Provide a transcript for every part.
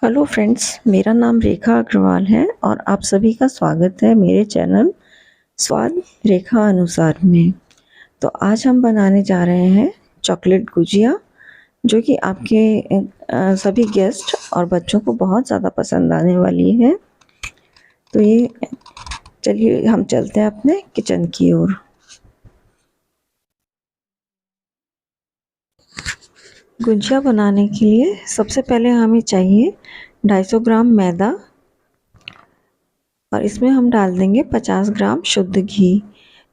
Hello friends, मेरा नाम रेखा अग्रवाल है और आप सभी का स्वागत है मेरे चैनल स्वाद रेखा अनुसार में। तो आज हम बनाने जा रहे हैं चॉकलेट गुजिया, जो कि आपके सभी गेस्ट और बच्चों को बहुत ज़्यादा पसंद आने वाली है। तो ये चलिए हम चलते हैं अपने किचन की ओर। गुजिया बनाने के लिए सबसे पहले हमें चाहिए 250 ग्राम मैदा और इसमें हम डाल देंगे 50 ग्राम शुद्ध घी।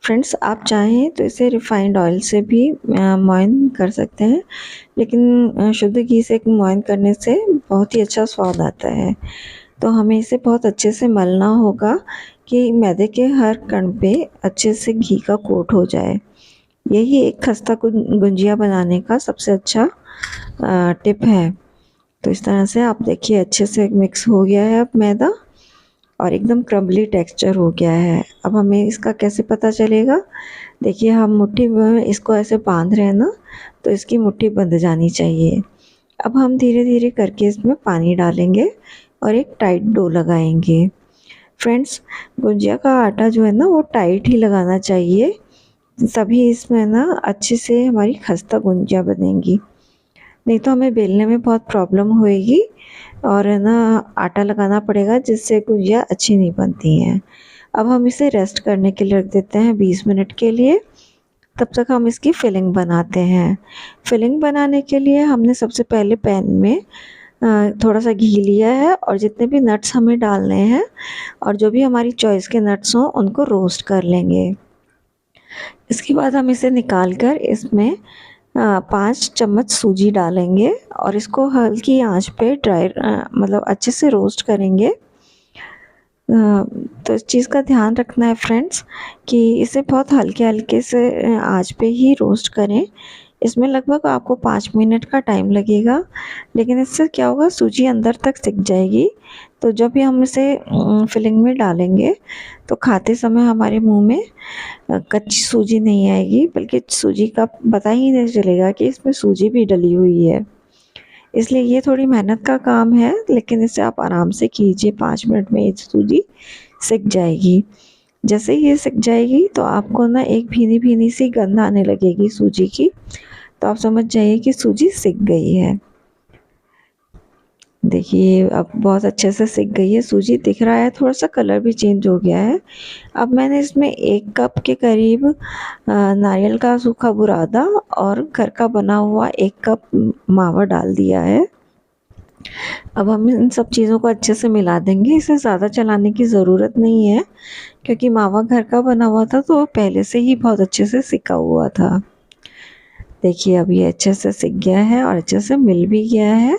फ्रेंड्स, आप चाहें तो इसे रिफाइंड ऑयल से भी मॉइन कर सकते हैं, लेकिन शुद्ध घी से मॉइन करने से बहुत ही अच्छा स्वाद आता है। तो हमें इसे बहुत अच्छे से मलना होगा कि मैदे के हर कण पे अच्छे से घी का कोट हो जाए। यही एक खस्ता गुंजिया बनाने का सबसे अच्छा टिप है। तो इस तरह से आप देखिए अच्छे से मिक्स हो गया है अब मैदा और एकदम क्रम्बली टेक्सचर हो गया है। अब हमें इसका कैसे पता चलेगा? देखिए, हम मुट्ठी में इसको ऐसे बांध रहे हैं ना, तो इसकी मुट्ठी बंध जानी चाहिए। अब हम धीरे धीरे करके इसमें पानी डालेंगे और एक टाइट डो लगाएंगे। फ्रेंड्स, गुजिया का आटा जो है ना वो टाइट ही लगाना चाहिए, तभी इसमें ना अच्छे से हमारी खस्ता गुजिया बनेगी। नहीं तो हमें बेलने में बहुत प्रॉब्लम होएगी और है ना आटा लगाना पड़ेगा, जिससे गुजिया अच्छी नहीं बनती हैं। अब हम इसे रेस्ट करने के लिए रख देते हैं 20 मिनट के लिए। तब तक हम इसकी फिलिंग बनाते हैं। फिलिंग बनाने के लिए हमने सबसे पहले पैन में थोड़ा सा घी लिया है और जितने भी नट्स हमें डालने हैं और जो भी हमारी चॉइस के नट्स हों उनको रोस्ट कर लेंगे। इसके बाद हम इसे निकाल कर इसमें 5 चम्मच सूजी डालेंगे और इसको हल्की आंच पे मतलब अच्छे से रोस्ट करेंगे। तो इस चीज़ का ध्यान रखना है फ्रेंड्स कि इसे बहुत हल्के हल्के से आंच पे ही रोस्ट करें। इसमें लगभग आपको 5 मिनट का टाइम लगेगा, लेकिन इससे क्या होगा, सूजी अंदर तक सिक जाएगी। तो जब भी हम इसे फिलिंग में डालेंगे तो खाते समय हमारे मुंह में कच्ची सूजी नहीं आएगी, बल्कि सूजी का पता ही नहीं चलेगा कि इसमें सूजी भी डली हुई है। इसलिए ये थोड़ी मेहनत का काम है, लेकिन इसे आप आराम से कीजिए, 5 मिनट में ये सूजी सिक जाएगी। जैसे ही ये सिक जाएगी तो आपको ना एक भीनी भीनी सी गंध आने लगेगी सूजी की, तो आप समझ जाइए कि सूजी सिक गई है। देखिए अब बहुत अच्छे से सिक गई है सूजी, दिख रहा है थोड़ा सा कलर भी चेंज हो गया है। अब मैंने इसमें 1 कप के करीब नारियल का सूखा बुरादा और घर का बना हुआ 1 कप मावा डाल दिया है। अब हम इन सब चीज़ों को अच्छे से मिला देंगे। इसे ज़्यादा चलाने की ज़रूरत नहीं है, क्योंकि मावा घर का बना हुआ था तो पहले से ही बहुत अच्छे से सिका हुआ था। देखिए अब ये अच्छे से सिक गया है और अच्छे से मिल भी गया है।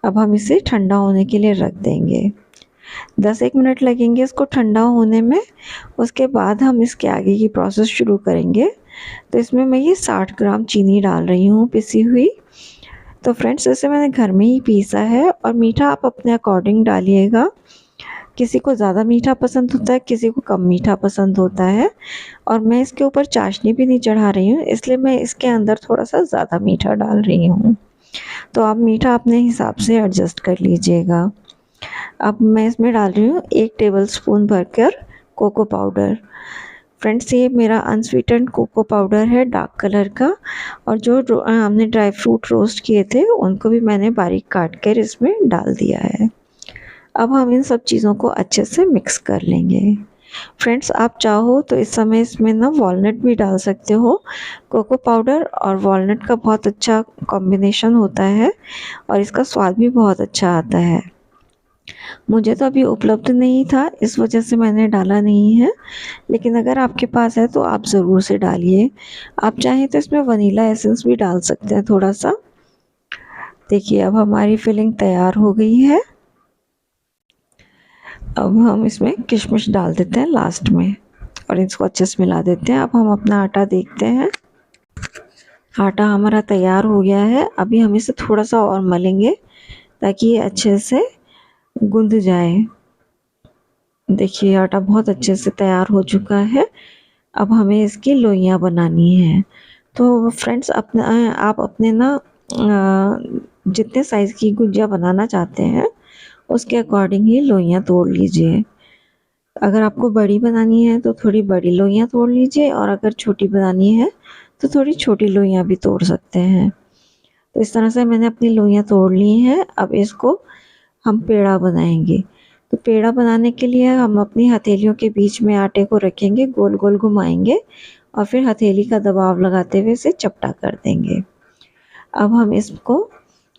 अब हम इसे ठंडा होने के लिए रख देंगे। 10-1 मिनट लगेंगे इसको ठंडा होने में। उसके बाद हम इसके आगे की प्रोसेस शुरू करेंगे। तो इसमें मैं ये 60 ग्राम चीनी डाल रही हूँ पिसी हुई। तो फ्रेंड्स, इसे मैंने घर में ही पीसा है और मीठा आप अपने अकॉर्डिंग डालिएगा। किसी को ज़्यादा मीठा पसंद होता है, किसी को कम मीठा पसंद होता है। और मैं इसके ऊपर चाशनी भी नहीं चढ़ा रही हूँ, इसलिए मैं इसके अंदर थोड़ा सा ज़्यादा मीठा डाल रही हूँ। तो आप मीठा अपने हिसाब से एडजस्ट कर लीजिएगा। अब मैं इसमें डाल रही हूँ 1 टेबलस्पून भरकर कोको पाउडर। फ्रेंड्स, ये मेरा अनस्वीटेंड कोको पाउडर है, डार्क कलर का। और जो हमने ड्राई फ्रूट रोस्ट किए थे उनको भी मैंने बारीक काट कर इसमें डाल दिया है। अब हम इन सब चीज़ों को अच्छे से मिक्स कर लेंगे। फ्रेंड्स, आप चाहो तो इस समय इसमें ना वॉलनट भी डाल सकते हो। कोको पाउडर और वॉलनट का बहुत अच्छा कॉम्बिनेशन होता है और इसका स्वाद भी बहुत अच्छा आता है। मुझे तो अभी उपलब्ध नहीं था, इस वजह से मैंने डाला नहीं है, लेकिन अगर आपके पास है तो आप ज़रूर से डालिए। आप चाहें तो इसमें वनीला एसेंस भी डाल सकते हैं थोड़ा सा। देखिए अब हमारी फिलिंग तैयार हो गई है। अब हम इसमें किशमिश डाल देते हैं लास्ट में और इसको अच्छे से मिला देते हैं। अब हम अपना आटा देखते हैं। आटा हमारा तैयार हो गया है। अभी हम इसे थोड़ा सा और मलेंगे ताकि ये अच्छे से गूंद जाए। देखिए आटा बहुत अच्छे से तैयार हो चुका है। अब हमें इसकी लोइयाँ बनानी है। तो फ्रेंड्स, आप अपने ना जितने साइज़ की गुजिया बनाना चाहते हैं उसके अकॉर्डिंग ही लोइयाँ तोड़ लीजिए। अगर आपको बड़ी बनानी है तो थोड़ी बड़ी लोइयाँ तोड़ लीजिए, और अगर छोटी बनानी है तो थोड़ी छोटी लोइयाँ भी तोड़ सकते हैं। तो इस तरह से मैंने अपनी लोइयाँ तोड़ ली हैं। अब इसको हम पेड़ा बनाएंगे। तो पेड़ा बनाने के लिए हम अपनी हथेलियों के बीच में आटे को रखेंगे, गोल गोल घुमाएंगे और फिर हथेली का दबाव लगाते हुए इसे चपटा कर देंगे। अब हम इसको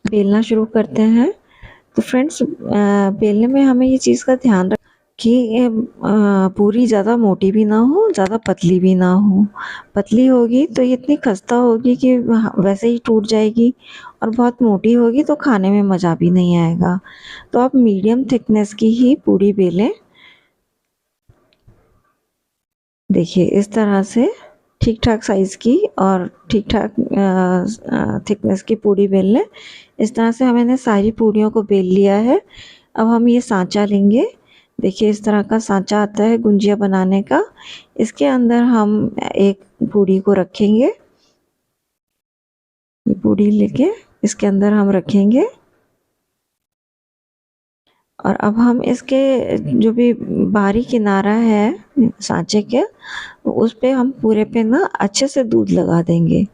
बेलना शुरू करते हैं। तो फ्रेंड्स, बेलने में हमें ये चीज़ का ध्यान रख कि पूरी ज़्यादा मोटी भी ना हो, ज़्यादा पतली भी ना हो। पतली होगी तो ये इतनी खस्ता होगी कि वैसे ही टूट जाएगी, और बहुत मोटी होगी तो खाने में मज़ा भी नहीं आएगा। तो आप मीडियम थिकनेस की ही पूड़ी बेलें। देखिए इस तरह से ठीक ठाक साइज़ की और ठीक ठाक थिकनेस की पूड़ी बेल लें। इस तरह से मैंने सारी पूड़ियों को बेल लिया है। अब हम ये सांचा लेंगे। देखिए इस तरह का सांचा आता है गुंजिया बनाने का। इसके अंदर हम एक पूड़ी को रखेंगे। ये पूड़ी लेके इसके अंदर हम रखेंगे, और अब हम इसके जो भी बाहरी किनारा है सांचे के, उस पे हम पूरे पे ना अच्छे से दूध लगा देंगे।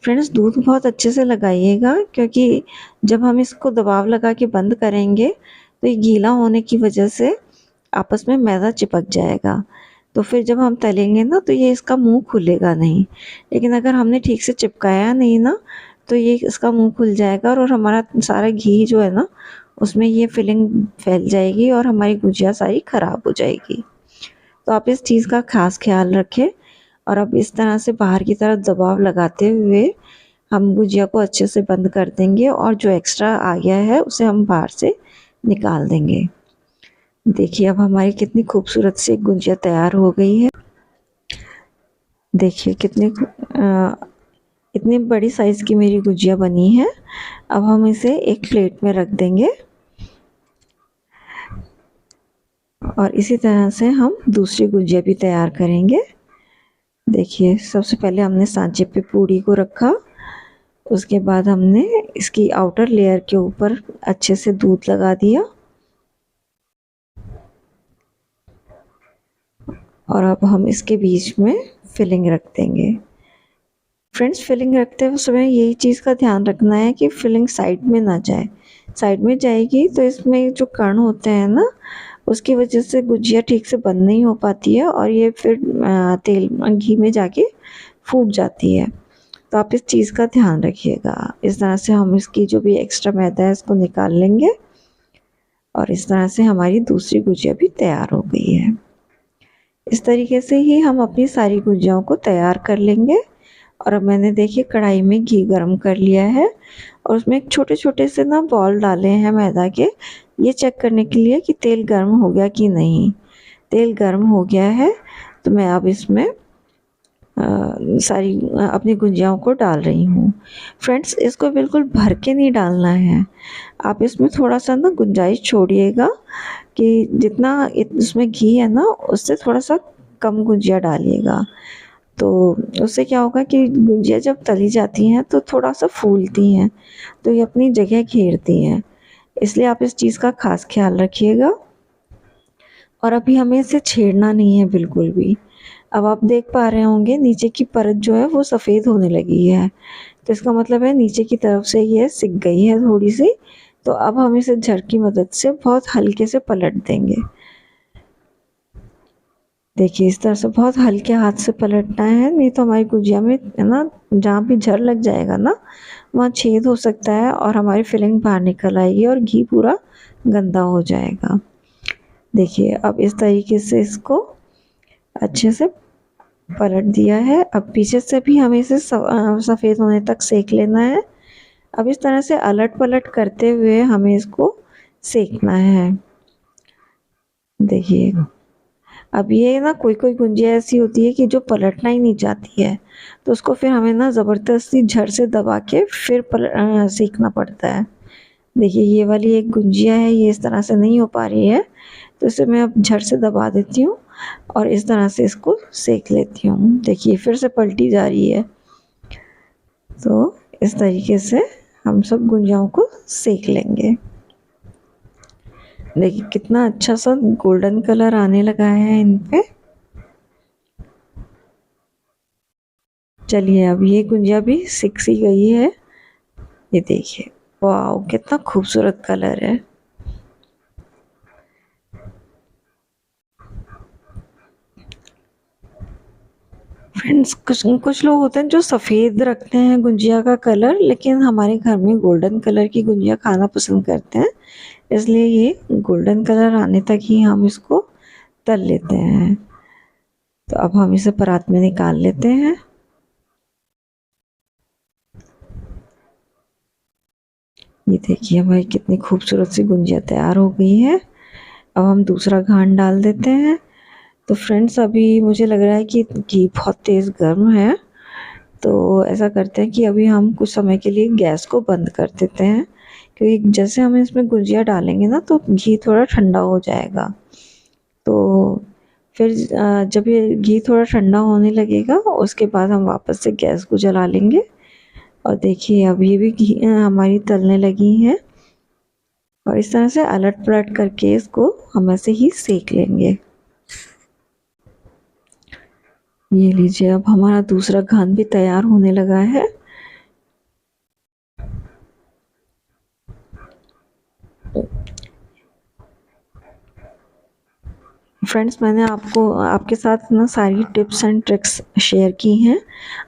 फ्रेंड्स, दूध बहुत अच्छे से लगाइएगा, क्योंकि जब हम इसको दबाव लगा के बंद करेंगे तो ये गीला होने की वजह से आपस में मैदा चिपक जाएगा। तो फिर जब हम तलेंगे ना तो ये इसका मुंह खुलेगा नहीं। लेकिन अगर हमने ठीक से चिपकाया नहीं ना तो ये इसका मुंह खुल जाएगा, और हमारा सारा घी जो है ना उसमें ये फिलिंग फैल जाएगी और हमारी गुजिया सारी ख़राब हो जाएगी। तो आप इस चीज़ का खास ख्याल रखें। और अब इस तरह से बाहर की तरफ दबाव लगाते हुए हम गुजिया को अच्छे से बंद कर देंगे, और जो एक्स्ट्रा आ गया है उसे हम बाहर से निकाल देंगे। देखिए अब हमारी कितनी खूबसूरत सी गुजिया तैयार हो गई है। देखिए इतनी बड़ी साइज़ की मेरी गुजिया बनी है। अब हम इसे एक प्लेट में रख देंगे, और इसी तरह से हम दूसरी गुजिया भी तैयार करेंगे। देखिए सबसे पहले हमने सांचे पे पूड़ी को रखा, उसके बाद हमने इसकी आउटर लेयर के ऊपर अच्छे से दूध लगा दिया, और अब हम इसके बीच में फिलिंग रख देंगे। फ्रेंड्स, फिलिंग रखते हुए समय यही चीज़ का ध्यान रखना है कि फिलिंग साइड में ना जाए। साइड में जाएगी तो इसमें जो कण होते हैं ना, उसकी वजह से गुजिया ठीक से बंद नहीं हो पाती है, और ये फिर तेल घी में जाके फूट जाती है। तो आप इस चीज़ का ध्यान रखिएगा। इस तरह से हम इसकी जो भी एक्स्ट्रा मैदा है इसको निकाल लेंगे, और इस तरह से हमारी दूसरी गुजिया भी तैयार हो गई है। इस तरीके से ही हम अपनी सारी गुजियाओं को तैयार कर लेंगे। और अब मैंने देखिए कढ़ाई में घी गरम कर लिया है, और उसमें एक छोटे छोटे से ना बॉल डाले हैं मैदा के, ये चेक करने के लिए कि तेल गर्म हो गया कि नहीं। तेल गर्म हो गया है तो मैं अब इसमें सारी अपनी गुजियाओं को डाल रही हूँ। फ्रेंड्स, इसको बिल्कुल भर के नहीं डालना है। आप इसमें थोड़ा सा ना गुंजाइश छोड़िएगा, कि जितना इसमें घी है ना उससे थोड़ा सा कम गुजिया डालिएगा। तो उससे क्या होगा कि गुजिया जब तली जाती हैं तो थोड़ा सा फूलती हैं, तो ये अपनी जगह घेरती हैं। इसलिए आप इस चीज़ का खास ख्याल रखिएगा। और अभी हमें इसे छेड़ना नहीं है बिल्कुल भी। अब आप देख पा रहे होंगे नीचे की परत जो है वो सफ़ेद होने लगी है, तो इसका मतलब है नीचे की तरफ से ये सिक गई है थोड़ी सी। तो अब हम इसे झर की मदद से बहुत हल्के से पलट देंगे। देखिए इस तरह से बहुत हल्के हाथ से पलटना है, नहीं तो हमारी गुजिया में है ना, जहाँ भी झर लग जाएगा ना वहाँ छेद हो सकता है, और हमारी फिलिंग बाहर निकल आएगी और घी पूरा गंदा हो जाएगा। देखिए अब इस तरीके से इसको अच्छे से पलट दिया है। अब पीछे से भी हमें इसे सफ़ेद होने तक सेक लेना है। अब इस तरह से अलट पलट करते हुए हमें इसको सेकना है। देखिए अब ये ना कोई कोई गुंजिया ऐसी होती है कि जो पलटना ही नहीं चाहती है, तो उसको फिर हमें ना ज़बरदस्ती झर से दबा के फिर सेकना पड़ता है। देखिए ये वाली एक गुंजिया है, ये इस तरह से नहीं हो पा रही है, तो इसे मैं अब झट से दबा देती हूँ और इस तरह से इसको सेक लेती हूँ। देखिए फिर से पलटी जा रही है। तो इस तरीके से हम सब गुंजियाओं को सेक लेंगे। देखिए कितना अच्छा सा गोल्डन कलर आने लगा है इन पे। चलिए अब ये गुंजिया भी सिक सी गई है। ये देखिए, वाह कितना खूबसूरत कलर है। फ्रेंड्स कुछ कुछ लोग होते हैं जो सफ़ेद रखते हैं गुंजिया का कलर, लेकिन हमारे घर में गोल्डन कलर की गुंजिया खाना पसंद करते हैं, इसलिए ये गोल्डन कलर आने तक ही हम इसको तल लेते हैं। तो अब हम इसे परात में निकाल लेते हैं। ये देखिए हमारी कितनी खूबसूरत सी गुंजिया तैयार हो गई है। अब हम दूसरा घान डाल देते हैं। तो फ्रेंड्स अभी मुझे लग रहा है कि घी बहुत तेज़ गर्म है, तो ऐसा करते हैं कि अभी हम कुछ समय के लिए गैस को बंद कर देते हैं, क्योंकि जैसे हम इसमें गुजिया डालेंगे ना तो घी थोड़ा ठंडा हो जाएगा। तो फिर जब ये घी थोड़ा ठंडा होने लगेगा उसके बाद हम वापस से गैस को जला लेंगे। और देखिए अब ये भी घी हमारी तलने लगी हैं, और इस तरह से अलट पलट करके इसको हम ऐसे ही सेक लेंगे। ये लीजिए अब हमारा दूसरा घान भी तैयार होने लगा है। फ्रेंड्स मैंने आपको आपके साथ ना सारी टिप्स एंड ट्रिक्स शेयर की हैं।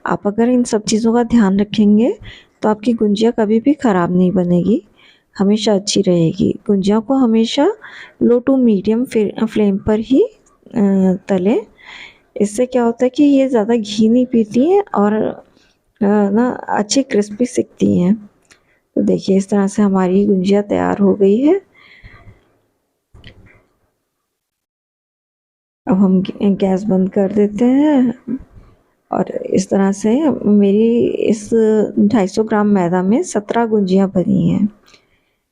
आप अगर इन सब चीज़ों का ध्यान रखेंगे तो आपकी गुंजिया कभी भी ख़राब नहीं बनेगी, हमेशा अच्छी रहेगी। गुंजिया को हमेशा लो टू मीडियम फ्लेम पर ही तलें। इससे क्या होता है कि ये ज़्यादा घी नहीं पीती हैं और ना अच्छी क्रिस्पी सिकती हैं। तो देखिए इस तरह से हमारी गुंजिया तैयार हो गई है। अब हम गैस बंद कर देते हैं, और इस तरह से मेरी इस 250 ग्राम मैदा में 17 गुंजियाँ बनी हैं।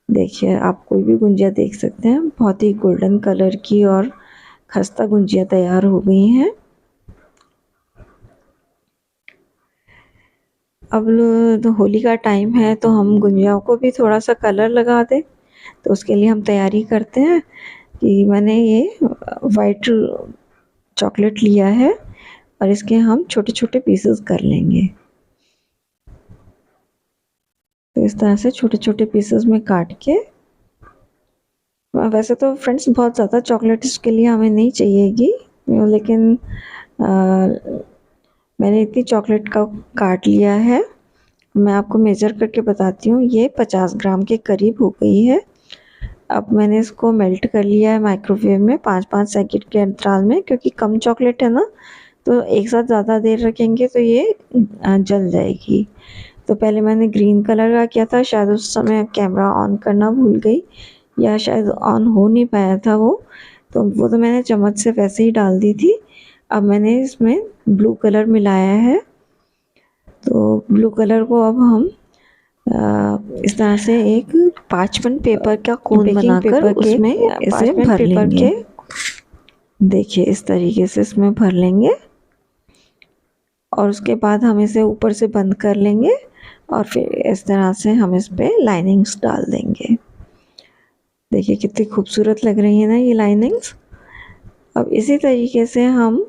देखिए आप कोई भी गुंजिया देख सकते हैं, बहुत ही गोल्डन कलर की और खस्ता गुंजिया तैयार हो गई हैं। अब तो होली का टाइम है तो हम गुंजियाओं को भी थोड़ा सा कलर लगा दें, तो उसके लिए हम तैयारी करते हैं कि मैंने ये वाइट चॉकलेट लिया है और इसके हम छोटे छोटे पीसेस कर लेंगे। तो इस तरह से छोटे छोटे पीसेस में काट के, वैसे तो फ्रेंड्स बहुत ज़्यादा चॉकलेट इसके लिए हमें नहीं चाहिएगी, लेकिन मैंने इतनी चॉकलेट का काट लिया है। मैं आपको मेज़र करके बताती हूँ, ये 50 ग्राम के करीब हो गई है। अब मैंने इसको मेल्ट कर लिया है माइक्रोवेव में 5-5 सेकंड के अंतराल में, क्योंकि कम चॉकलेट है ना, तो एक साथ ज़्यादा देर रखेंगे तो ये जल जाएगी। तो पहले मैंने ग्रीन कलर का किया था, शायद उस समय कैमरा ऑन करना भूल गई या शायद ऑन हो नहीं पाया था वो तो मैंने चम्मच से वैसे ही डाल दी थी। अब मैंने इसमें ब्लू कलर मिलाया है, तो ब्लू कलर को अब हम इस तरह से एक पार्चमेंट पेपर का कोन बनाकर उसमें इसे भर लेंगे। देखिए इस तरीके से इसमें भर लेंगे, और उसके बाद हम इसे ऊपर से बंद कर लेंगे, और फिर इस तरह से हम इस पे लाइनिंग्स डाल देंगे। देखिए कितनी खूबसूरत लग रही है ना ये लाइनिंग्स। अब इसी तरीके से हम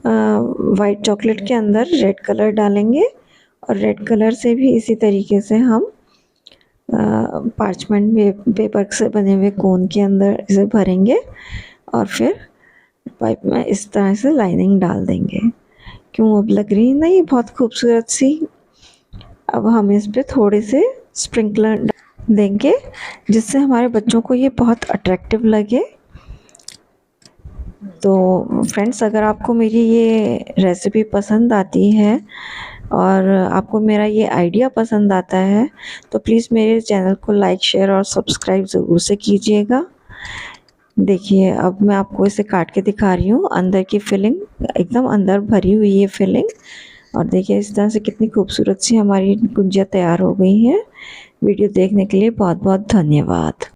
वाइट चॉकलेट के अंदर रेड कलर डालेंगे, और रेड कलर से भी इसी तरीके से हम पार्चमेंट पेपर से बने हुए कोन के अंदर इसे भरेंगे, और फिर पाइप में इस तरह से लाइनिंग डाल देंगे। क्यों अब लग रही है ना ये बहुत खूबसूरत सी। अब हम इस पे थोड़े से स्प्रिंकलर देंगे, जिससे हमारे बच्चों को ये बहुत अट्रैक्टिव लगे। तो फ्रेंड्स अगर आपको मेरी ये रेसिपी पसंद आती है और आपको मेरा ये आइडिया पसंद आता है, तो प्लीज़ मेरे चैनल को लाइक शेयर और सब्सक्राइब ज़रूर से कीजिएगा। देखिए अब मैं आपको इसे काट के दिखा रही हूँ, अंदर की फिलिंग एकदम अंदर भरी हुई है फिलिंग। और देखिए इस तरह से कितनी खूबसूरत सी हमारी गुंजिया तैयार हो गई है। वीडियो देखने के लिए बहुत बहुत धन्यवाद।